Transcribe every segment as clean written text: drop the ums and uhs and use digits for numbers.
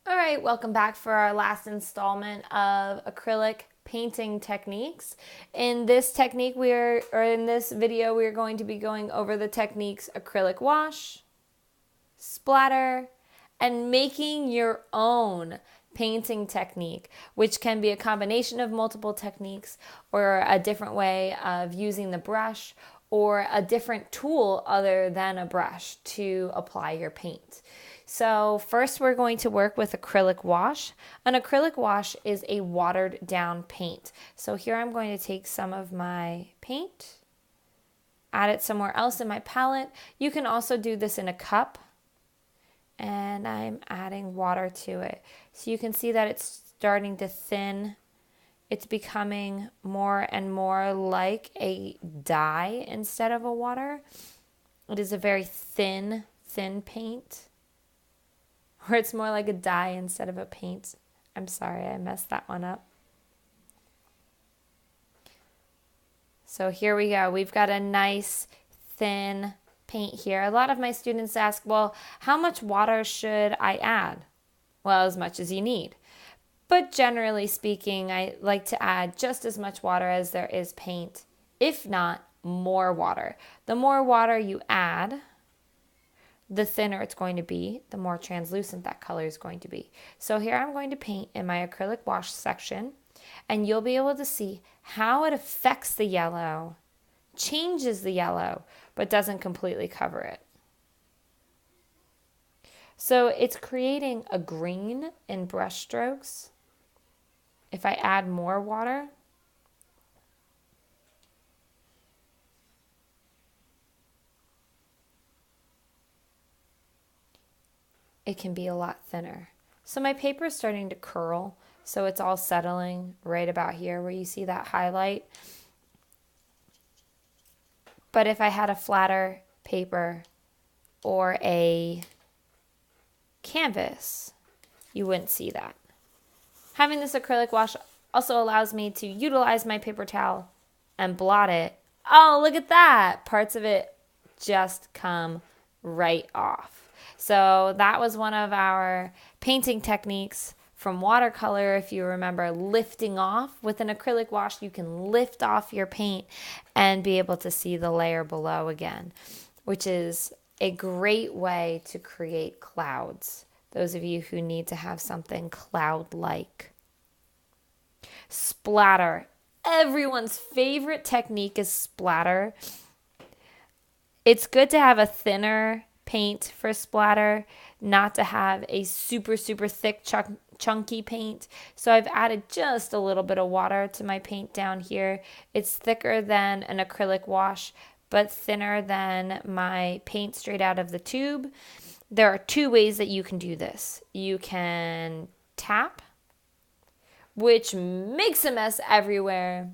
All right, welcome back for our last installment of acrylic painting techniques. In this video, we are going to be going over the techniques acrylic wash, splatter, and making your own painting technique, which can be a combination of multiple techniques or a different way of using the brush or a different tool other than a brush to apply your paint. So first we're going to work with acrylic wash. An acrylic wash is a watered down paint. So here I'm going to take some of my paint, add it somewhere else in my palette. You can also do this in a cup, and I'm adding water to it. So you can see that it's starting to thin. It's becoming more and more like a dye instead of a water. It is a very thin paint. Or it's more like a dye instead of a paint. I'm sorry, I messed that one up. So here we go. We've got a nice thin paint here. A lot of my students ask, well, how much water should I add? Well, as much as you need. But generally speaking, I like to add just as much water as there is paint, if not more water. The more water you add, the thinner it's going to be, the more translucent that color is going to be. So here I'm going to paint in my acrylic wash section, and you'll be able to see how it affects the yellow, changes the yellow, but doesn't completely cover it. So it's creating a green in brush strokes. If I add more water, it can be a lot thinner. So my paper is starting to curl, so it's all settling right about here where you see that highlight. But if I had a flatter paper or a canvas, you wouldn't see that. Having this acrylic wash also allows me to utilize my paper towel and blot it. Oh, look at that! Parts of it just come right off. So that was one of our painting techniques from watercolor. If you remember, lifting off. With an acrylic wash, you can lift off your paint and be able to see the layer below again, which is a great way to create clouds. Those of you who need to have something cloud-like. Splatter. Everyone's favorite technique is splatter. It's good to have a thinner paint for splatter, not to have a super thick chunky paint. So I've added just a little bit of water to my paint down here. It's thicker than an acrylic wash, but thinner than my paint straight out of the tube. There are two ways that you can do this. You can tap, which makes a mess everywhere.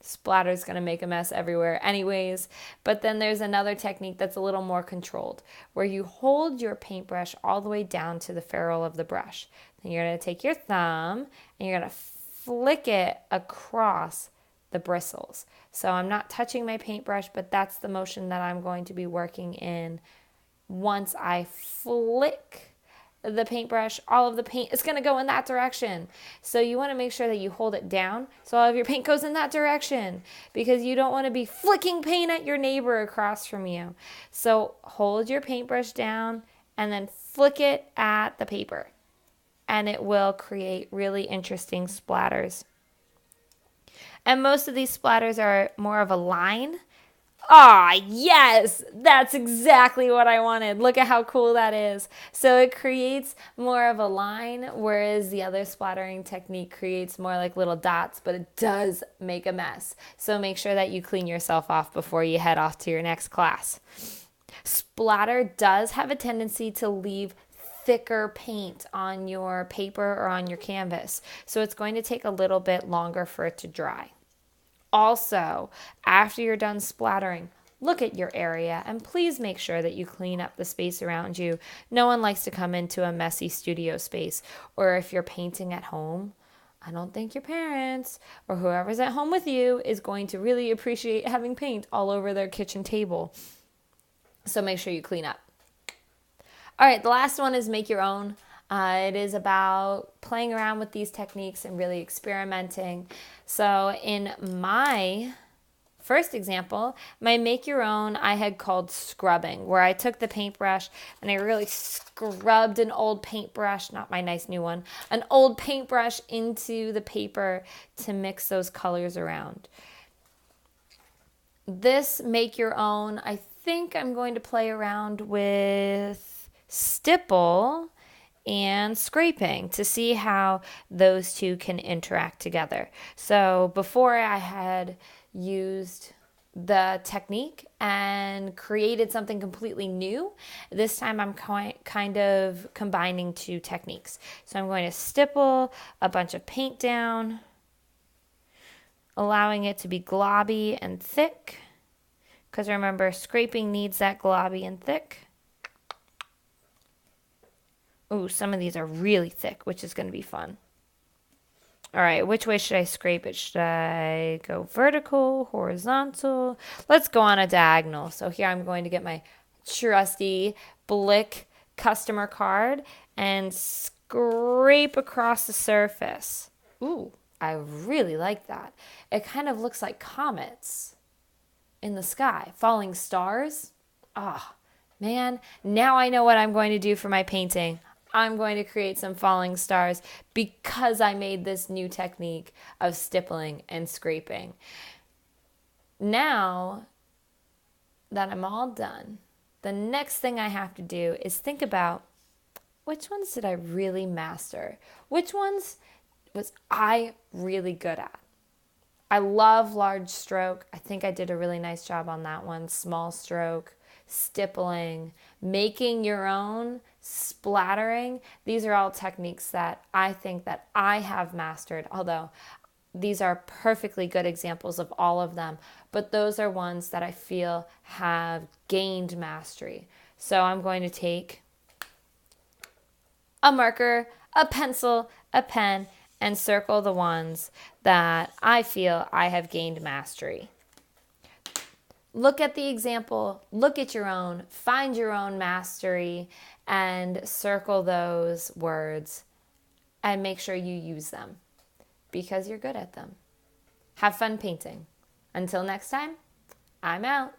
Splatter's going to make a mess everywhere anyways. But then there's another technique that's a little more controlled, where you hold your paintbrush all the way down to the ferrule of the brush. Then you're going to take your thumb and you're going to flick it across the bristles. So I'm not touching my paintbrush, but that's the motion that I'm going to be working in. Once I flick the paintbrush, all of the paint is going to go in that direction. So you want to make sure that you hold it down so all of your paint goes in that direction, because you don't want to be flicking paint at your neighbor across from you. So hold your paintbrush down and then flick it at the paper, and it will create really interesting splatters. And most of these splatters are more of a line. Ah, yes, that's exactly what I wanted. Look at how cool that is. So it creates more of a line, whereas the other splattering technique creates more like little dots, but it does make a mess. So make sure that you clean yourself off before you head off to your next class. Splatter does have a tendency to leave thicker paint on your paper or on your canvas. So it's going to take a little bit longer for it to dry. Also, after you're done splattering, look at your area and please make sure that you clean up the space around you. No one likes to come into a messy studio space. Or if you're painting at home, I don't think your parents or whoever's at home with you is going to really appreciate having paint all over their kitchen table. So make sure you clean up. All right, the last one is make your own. It is about playing around with these techniques and really experimenting. So in my first example, my make your own, I had called scrubbing, where I took the paintbrush and I really scrubbed an old paintbrush, not my nice new one, an old paintbrush into the paper to mix those colors around. This make your own, I think I'm going to play around with stipple and scraping to see how those two can interact together. So before I had used the technique and created something completely new. This time I'm kind of combining two techniques. So I'm going to stipple a bunch of paint down, allowing it to be globby and thick, because remember, scraping needs that globby and thick. Ooh, some of these are really thick, which is going to be fun. All right, which way should I scrape it? Should I go vertical, horizontal? Let's go on a diagonal. So here I'm going to get my trusty Blick customer card and scrape across the surface. Ooh, I really like that. It kind of looks like comets in the sky, falling stars. Ah, man, now I know what I'm going to do for my painting. I'm going to create some falling stars because I made this new technique of stippling and scraping. Now that I'm all done, the next thing I have to do is think about which ones did I really master? Which ones was I really good at? I love large stroke. I think I did a really nice job on that one. Small stroke, stippling, making your own, splattering. These are all techniques that I think that I have mastered, although these are perfectly good examples of all of them, but those are ones that I feel have gained mastery. So I'm going to take a marker, a pencil, a pen, and circle the ones that I feel I have gained mastery. Look at the example, look at your own, find your own mastery, and circle those words and make sure you use them because you're good at them. Have fun painting. Until next time, I'm out.